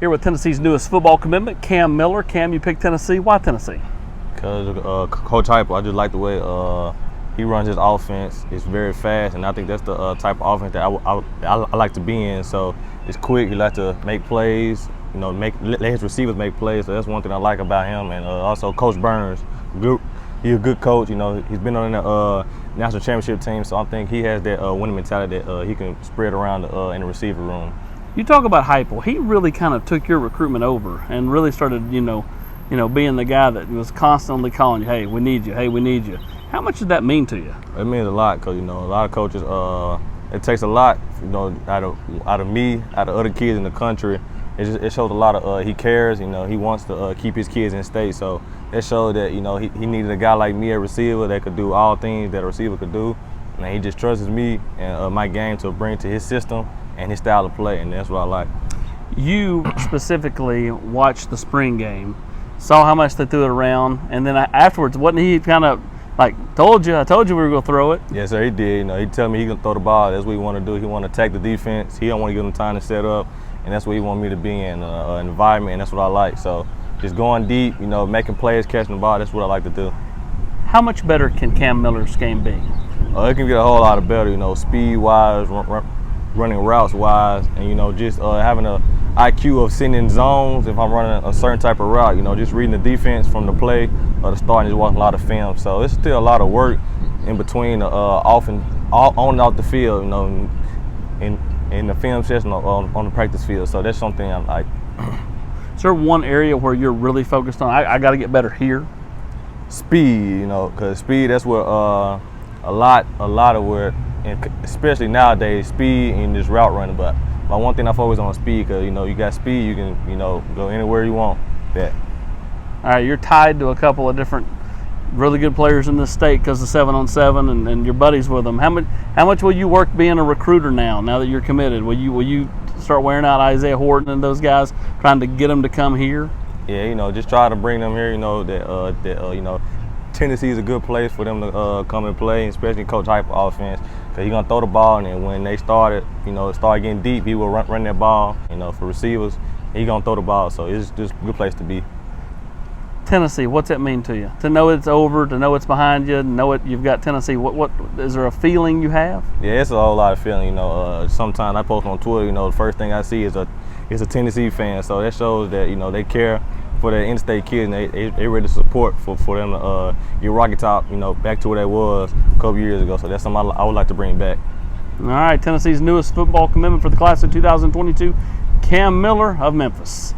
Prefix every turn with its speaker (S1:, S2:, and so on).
S1: Here with Tennessee's newest football commitment, Cam Miller. Cam, you picked Tennessee. Why Tennessee?
S2: Because Coach Heupel, I just like the way he runs his offense. It's very fast, and I think that's the type of offense that I like to be in. So it's quick. He likes to make plays. Let his receivers make plays. So that's one thing I like about him. And also Coach Burns, he's a good coach. He's been on the national championship team. So I think he has that winning mentality that he can spread around in the receiver room.
S1: You talk about Heupel. He really kind of took your recruitment over and really started, being the guy that was constantly calling you, hey, we need you, hey, we need you. How much did that mean to you?
S2: It means a lot because, a lot of coaches, it takes a lot, out of me, out of other kids in the country. It shows a lot of he cares, he wants to keep his kids in state. So it showed that, he needed a guy like me, a receiver that could do all things that a receiver could do. And he just trusts me and my game to bring to his system and his style of play, and that's what I like.
S1: You specifically watched the spring game, saw how much they threw it around, and then afterwards, wasn't he kind of like, I told you we were going to throw it?
S2: Yes, sir, he did. He told me he going to throw the ball. That's what he want to do. He want to attack the defense. He don't want to give them time to set up, and that's what he want me to be in, an environment, and that's what I like. So just going deep, making plays, catching the ball, that's what I like to do.
S1: How much better can Cam Miller's game be?
S2: It can get a whole lot better, speed-wise, running routes-wise, and, just having an IQ of sitting in zones if I'm running a certain type of route, just reading the defense from the play or the start and just watching a lot of film. So it's still a lot of work in between on and off the field, in the film session on the practice field. So that's something I like.
S1: Is there one area where you're really focused on, I got to get better here?
S2: Speed, because speed, that's where a lot of where, and especially nowadays, speed and just route running. But my one thing I focus on is speed because, you got speed, you can, go anywhere you want. That.
S1: All right, you're tied to a couple of different really good players in this state because of 7-on-7 and your buddies with them. How much will you work being a recruiter now that you're committed? Will you start wearing out Isaiah Horton and those guys, trying to get them to come here?
S2: Yeah, just try to bring them here, that Tennessee is a good place for them to come and play, especially Coach Heupel offense, because he's going to throw the ball, and then when they start getting deep, he will run that ball, for receivers. He's going to throw the ball, so it's just a good place to be.
S1: Tennessee, what's that mean to you? To know it's over, to know it's behind you, to know you've got Tennessee. What is there a feeling you have?
S2: Yeah, it's a whole lot of feeling. Sometimes I post on Twitter. The first thing I see is a Tennessee fan. So that shows that they care for their in-state kids, and they ready to support for them to get Rocky Top, back to where they was a couple years ago. So that's something I would like to bring back.
S1: All right, Tennessee's newest football commitment for the class of 2022, Cam Miller of Memphis.